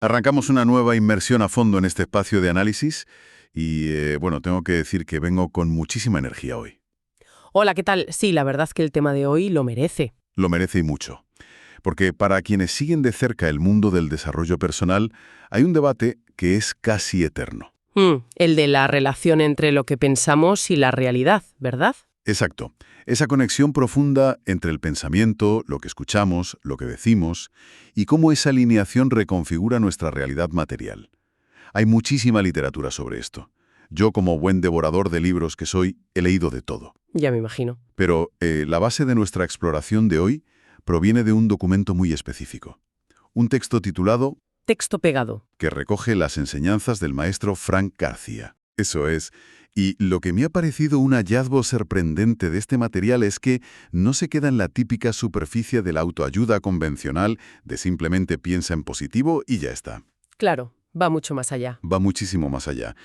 Arrancamos una nueva inmersión a fondo en este espacio de análisis y, bueno, tengo que decir que vengo con muchísima energía hoy. Hola, ¿qué tal? Sí, la verdad es que el tema de hoy lo merece. Lo merece y mucho. Porque para quienes siguen de cerca el mundo del desarrollo personal, hay un debate que es casi eterno. El de la relación entre lo que pensamos y la realidad, ¿verdad? Exacto. Esa conexión profunda entre el pensamiento, lo que escuchamos, lo que decimos, y cómo esa alineación reconfigura nuestra realidad material. Hay muchísima literatura sobre esto. Yo, como buen devorador de libros que soy, he leído de todo. Ya me imagino. Pero la base de nuestra exploración de hoy proviene de un documento muy específico. Un texto titulado Texto pegado. que recoge las enseñanzas del maestro Frank García. Eso es. Y lo que me ha parecido un hallazgo sorprendente de este material es que no se queda en la típica superficie de la autoayuda convencional de simplemente piensa en positivo y ya está. Claro, va mucho más allá. Va muchísimo más allá.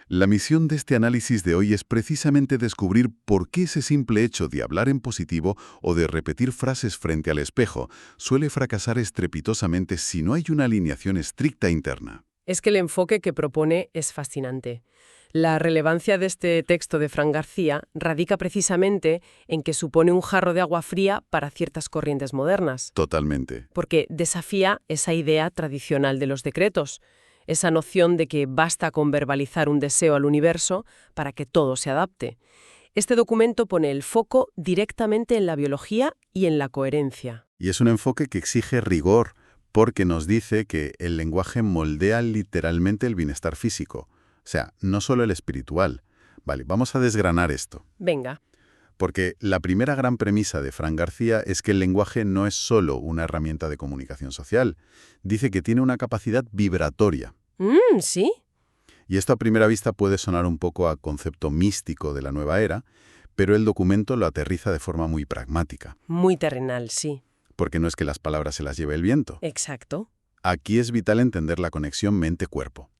La misión de este análisis de hoy es precisamente descubrir por qué ese simple hecho de hablar en positivo o de repetir frases frente al espejo suele fracasar estrepitosamente si no hay una alineación estricta interna. Es que el enfoque que propone es fascinante. La relevancia de este texto de Fran García radica precisamente en que supone un jarro de agua fría para ciertas corrientes modernas, Totalmente. porque desafía esa idea tradicional de los decretos, esa noción de que basta con verbalizar un deseo al universo para que todo se adapte. Este documento pone el foco directamente en la biología y en la coherencia. Y es un enfoque que exige rigor, porque nos dice que el lenguaje moldea literalmente el bienestar físico. O sea, no solo el espiritual. Vale, vamos a desgranar esto. Venga. Porque la primera gran premisa de Fran García es que el lenguaje no es solo una herramienta de comunicación social. Dice que tiene una capacidad vibratoria. ¿Sí? Y esto a primera vista puede sonar un poco a concepto místico de la nueva era, pero el documento lo aterriza de forma muy pragmática. Muy terrenal, sí. Porque no es que las palabras se las lleve el viento. Exacto. Aquí es vital entender la conexión mente-cuerpo.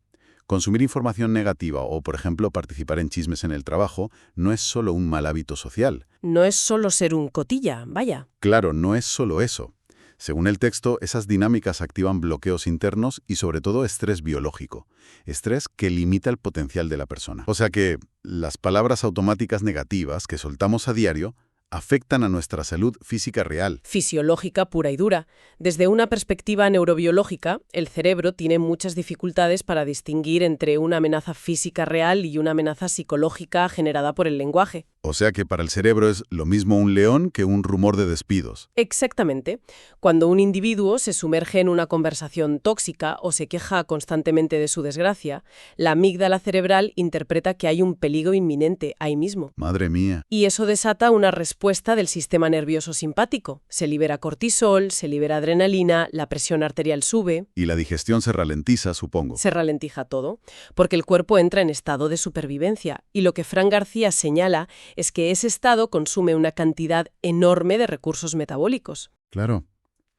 Consumir información negativa o, por ejemplo, participar en chismes en el trabajo no es solo un mal hábito social. No es solo ser un cotilla, vaya. Claro, no es solo eso. Según el texto, esas dinámicas activan bloqueos internos y sobre todo estrés biológico. Estrés que limita el potencial de la persona. O sea que las palabras automáticas negativas que soltamos a diario afectan a nuestra salud física real. Fisiológica pura y dura. Desde una perspectiva neurobiológica, el cerebro tiene muchas dificultades para distinguir entre una amenaza física real y una amenaza psicológica generada por el lenguaje. O sea que para el cerebro es lo mismo un león que un rumor de despidos. Exactamente. Cuando un individuo se sumerge en una conversación tóxica o se queja constantemente de su desgracia, la amígdala cerebral interpreta que hay un peligro inminente ahí mismo. Madre mía. Y eso desata una respuesta del sistema nervioso simpático. Se libera cortisol, se libera adrenalina, la presión arterial sube. Y la digestión se ralentiza, supongo. Se ralentiza todo, porque el cuerpo entra en estado de supervivencia. Y lo que Fran García señala es que ese estado consume una cantidad enorme de recursos metabólicos. Claro.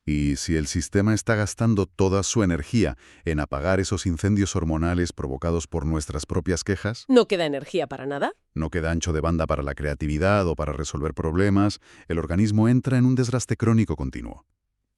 Y si el sistema está gastando toda su energía en apagar esos incendios hormonales provocados por nuestras propias quejas, ¿No queda energía para nada? no queda ancho de banda para la creatividad o para resolver problemas, el organismo entra en un desgaste crónico continuo.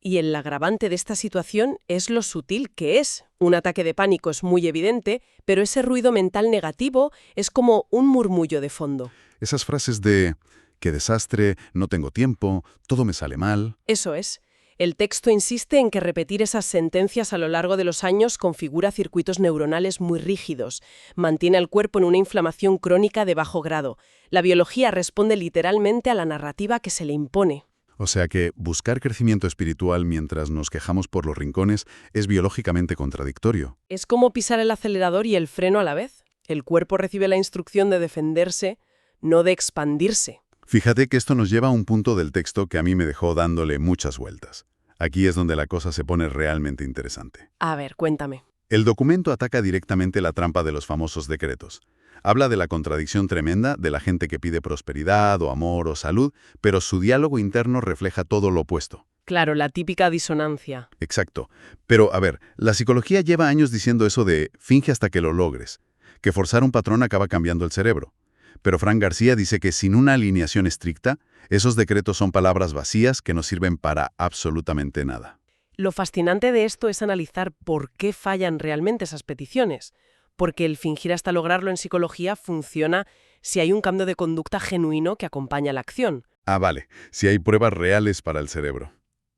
Y el agravante de esta situación es lo sutil que es. Un ataque de pánico es muy evidente, pero ese ruido mental negativo es como un murmullo de fondo. Esas frases de «qué desastre», «no tengo tiempo», «todo me sale mal». Eso es. El texto insiste en que repetir esas sentencias a lo largo de los años configura circuitos neuronales muy rígidos, mantiene al cuerpo en una inflamación crónica de bajo grado. La biología responde literalmente a la narrativa que se le impone. O sea que buscar crecimiento espiritual mientras nos quejamos por los rincones es biológicamente contradictorio. Es como pisar el acelerador y el freno a la vez. El cuerpo recibe la instrucción de defenderse, no de expandirse. Fíjate que esto nos lleva a un punto del texto que a mí me dejó dándole muchas vueltas. Aquí es donde la cosa se pone realmente interesante. A ver, cuéntame. El documento ataca directamente la trampa de los famosos decretos. Habla de la contradicción tremenda de la gente que pide prosperidad o amor o salud, pero su diálogo interno refleja todo lo opuesto. Claro, la típica disonancia. Exacto. Pero, a ver, la psicología lleva años diciendo eso de finge hasta que lo logres, que forzar un patrón acaba cambiando el cerebro. Pero Fran García dice que sin una alineación estricta, esos decretos son palabras vacías que no sirven para absolutamente nada. Lo fascinante de esto es analizar por qué fallan realmente esas peticiones, porque el fingir hasta lograrlo en psicología funciona si hay un cambio de conducta genuino que acompaña la acción. Ah, vale, si hay pruebas reales para el cerebro.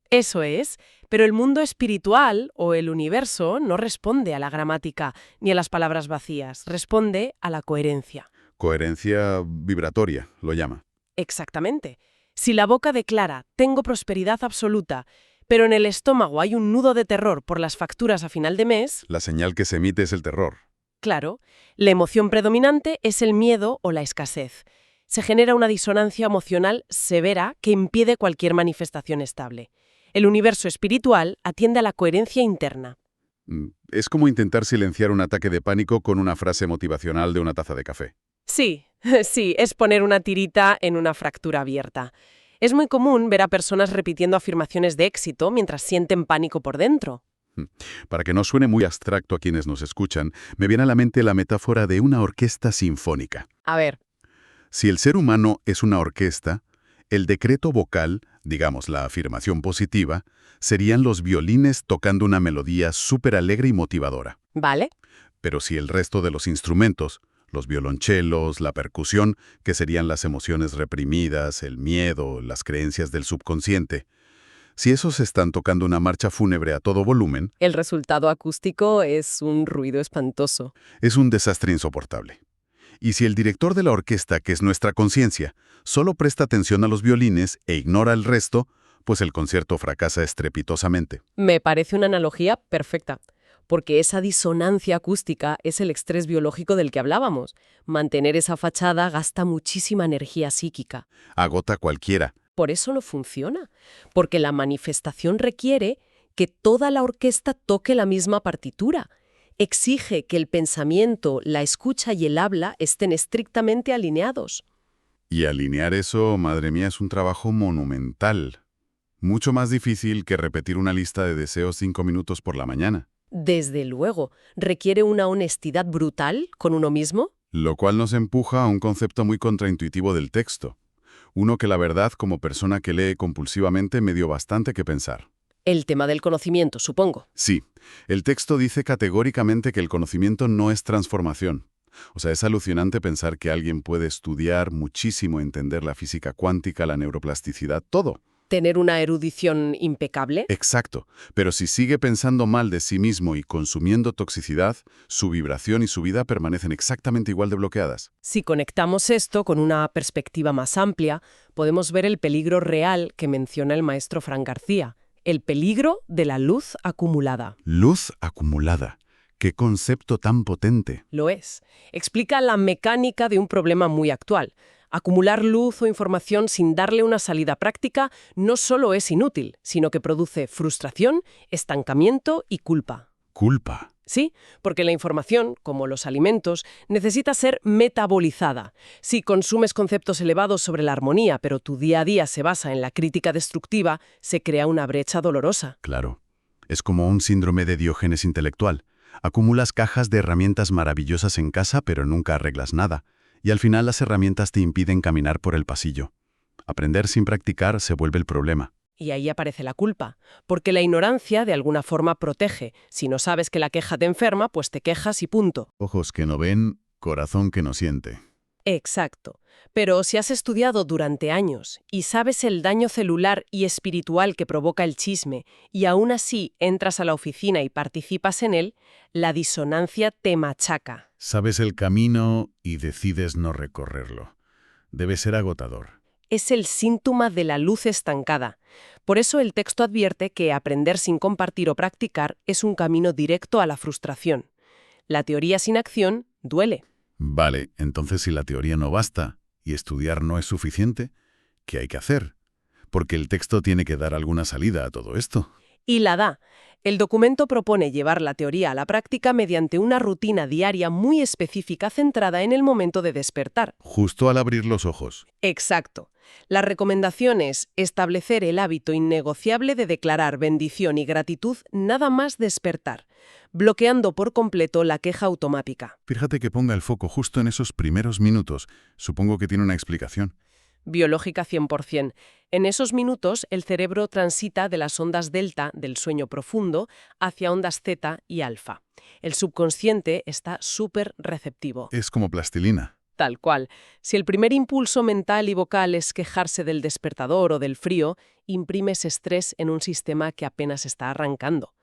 Eso es, pero el mundo espiritual o el universo no responde a la gramática ni a las palabras vacías, responde a la coherencia. Coherencia vibratoria, lo llama. Exactamente. Si la boca declara «tengo prosperidad absoluta», pero en el estómago hay un nudo de terror por las facturas a final de mes, La señal que se emite es el terror. claro, la emoción predominante es el miedo o la escasez. Se genera una disonancia emocional severa que impide cualquier manifestación estable. El universo espiritual atiende a la coherencia interna. Es como intentar silenciar un ataque de pánico con una frase motivacional de una taza de café. Sí, sí, es poner una tirita en una fractura abierta. Es muy común ver a personas repitiendo afirmaciones de éxito mientras sienten pánico por dentro. Para que no suene muy abstracto a quienes nos escuchan, me viene a la mente la metáfora de una orquesta sinfónica. A ver, Si el ser humano es una orquesta, el decreto vocal, digamos la afirmación positiva, serían los violines tocando una melodía súper alegre y motivadora. ¿vale? Pero si el resto de los instrumentos, los violonchelos, la percusión, que serían las emociones reprimidas, el miedo, las creencias del subconsciente, si esos están tocando una marcha fúnebre a todo volumen, El resultado acústico es un ruido espantoso. es un desastre insoportable. Y si el director de la orquesta, que es nuestra conciencia, solo presta atención a los violines e ignora el resto, pues el concierto fracasa estrepitosamente. Me parece una analogía perfecta, porque esa disonancia acústica es el estrés biológico del que hablábamos. Mantener esa fachada gasta muchísima energía psíquica. Agota cualquiera. Por eso no funciona, porque la manifestación requiere que toda la orquesta toque la misma partitura. Exige que el pensamiento, la escucha y el habla estén estrictamente alineados. Y alinear eso, madre mía, es un trabajo monumental. Mucho más difícil que repetir una lista de deseos 5 minutos por la mañana. Desde luego, requiere una honestidad brutal con uno mismo. Lo cual nos empuja a un concepto muy contraintuitivo del texto. Uno que la verdad, como persona que lee compulsivamente, me dio bastante que pensar. El tema del conocimiento, supongo. Sí, el texto dice categóricamente que el conocimiento no es transformación. O sea, es alucinante pensar que alguien puede estudiar muchísimo, entender la física cuántica, la neuroplasticidad, todo. Tener una erudición impecable. Exacto, pero si sigue pensando mal de sí mismo y consumiendo toxicidad, su vibración y su vida permanecen exactamente igual de bloqueadas. Si conectamos esto con una perspectiva más amplia, podemos ver el peligro real que menciona el maestro Fran García, el peligro de la luz acumulada. Luz acumulada. ¡Qué concepto tan potente! Lo es. Explica la mecánica de un problema muy actual. Acumular luz o información sin darle una salida práctica no solo es inútil, sino que produce frustración, estancamiento y culpa. Culpa. Sí, porque la información, como los alimentos, necesita ser metabolizada. Si consumes conceptos elevados sobre la armonía, pero tu día a día se basa en la crítica destructiva, se crea una brecha dolorosa. Claro. Es como un síndrome de Diógenes intelectual. Acumulas cajas de herramientas maravillosas en casa, pero nunca arreglas nada. Y al final las herramientas te impiden caminar por el pasillo. Aprender sin practicar se vuelve el problema. Y ahí aparece la culpa, porque la ignorancia de alguna forma protege. Si no sabes que la queja te enferma, pues te quejas y punto. Ojos que no ven, corazón que no siente. Exacto. Pero si has estudiado durante años y sabes el daño celular y espiritual que provoca el chisme, y aún así entras a la oficina y participas en él, la disonancia te machaca. Sabes el camino y decides no recorrerlo. Debe ser agotador. Es el síntoma de la luz estancada. Por eso el texto advierte que aprender sin compartir o practicar es un camino directo a la frustración. La teoría sin acción duele. Vale, entonces si la teoría no basta y estudiar no es suficiente, ¿qué hay que hacer? Porque el texto tiene que dar alguna salida a todo esto. Y la da. El documento propone llevar la teoría a la práctica mediante una rutina diaria muy específica centrada en el momento de despertar. Justo al abrir los ojos. Exacto. La recomendación es establecer el hábito innegociable de declarar bendición y gratitud nada más despertar, bloqueando por completo la queja automática. Fíjate que ponga el foco justo en esos primeros minutos. Supongo que tiene una explicación. Biológica 100%. En esos minutos, el cerebro transita de las ondas delta del sueño profundo hacia ondas zeta y alfa. El subconsciente está súper receptivo. Es como plastilina. Tal cual. Si el primer impulso mental y vocal es quejarse del despertador o del frío, imprimes estrés en un sistema que apenas está arrancando.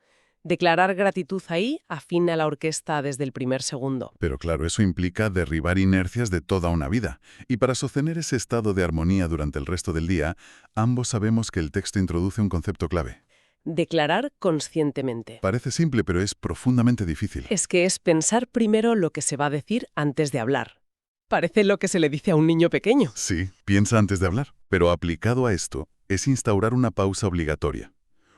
Declarar gratitud ahí afina la orquesta desde el primer segundo. Pero claro, eso implica derribar inercias de toda una vida. Y para sostener ese estado de armonía durante el resto del día, ambos sabemos que el texto introduce un concepto clave. Declarar conscientemente. Parece simple, pero es profundamente difícil. Es que es pensar primero lo que se va a decir antes de hablar. Parece lo que se le dice a un niño pequeño. Sí, piensa antes de hablar. Pero aplicado a esto, es instaurar una pausa obligatoria.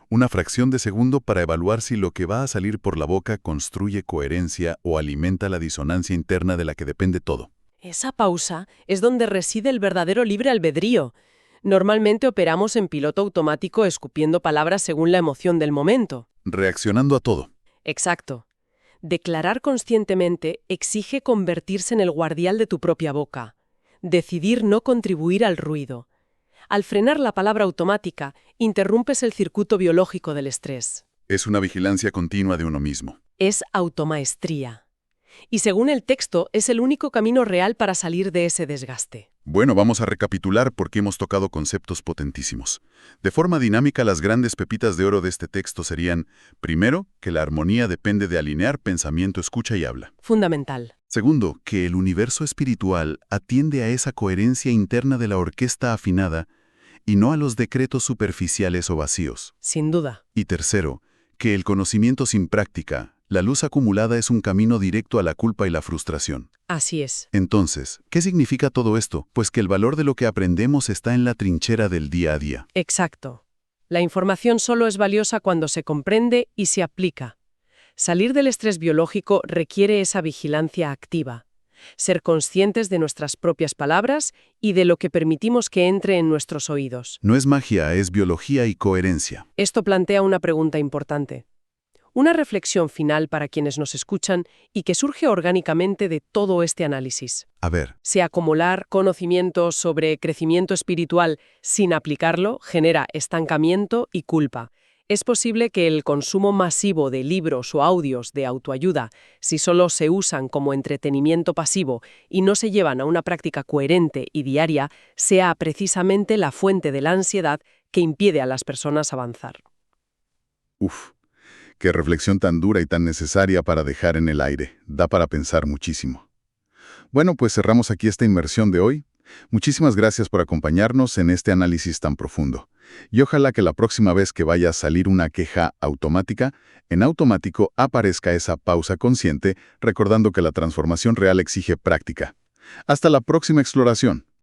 Una fracción de segundo para evaluar si lo que va a salir por la boca construye coherencia o alimenta la disonancia interna de la que depende todo. Esa pausa es donde reside el verdadero libre albedrío. Normalmente operamos en piloto automático escupiendo palabras según la emoción del momento. Reaccionando a todo. Exacto. Declarar conscientemente exige convertirse en el guardián de tu propia boca. Decidir no contribuir al ruido. Al frenar la palabra automática, interrumpes el circuito biológico del estrés. Es una vigilancia continua de uno mismo. Es automaestría. Y según el texto, es el único camino real para salir de ese desgaste. Bueno, vamos a recapitular porque hemos tocado conceptos potentísimos. De forma dinámica, las grandes pepitas de oro de este texto serían, primero, que la armonía depende de alinear pensamiento, escucha y habla. Fundamental. Segundo, que el universo espiritual atiende a esa coherencia interna de la orquesta afinada y no a los decretos superficiales o vacíos. Sin duda. Y tercero, que el conocimiento sin práctica, la luz acumulada es un camino directo a la culpa y la frustración. Así es. Entonces, ¿qué significa todo esto? Pues que el valor de lo que aprendemos está en la trinchera del día a día. Exacto. La información solo es valiosa cuando se comprende y se aplica. Salir del estrés biológico requiere esa vigilancia activa. Ser conscientes de nuestras propias palabras y de lo que permitimos que entre en nuestros oídos. No es magia, es biología y coherencia. Esto plantea una pregunta importante. Una reflexión final para quienes nos escuchan y que surge orgánicamente de todo este análisis. A ver, Si acumular conocimiento sobre crecimiento espiritual sin aplicarlo genera estancamiento y culpa. Es posible que el consumo masivo de libros o audios de autoayuda, si solo se usan como entretenimiento pasivo y no se llevan a una práctica coherente y diaria, sea precisamente la fuente de la ansiedad que impide a las personas avanzar. qué reflexión tan dura y tan necesaria para dejar en el aire. Da para pensar muchísimo. Bueno, pues cerramos aquí esta inmersión de hoy. Muchísimas gracias por acompañarnos en este análisis tan profundo. Y ojalá que la próxima vez que vaya a salir una queja automática, en automático aparezca esa pausa consciente, recordando que la transformación real exige práctica. Hasta la próxima exploración.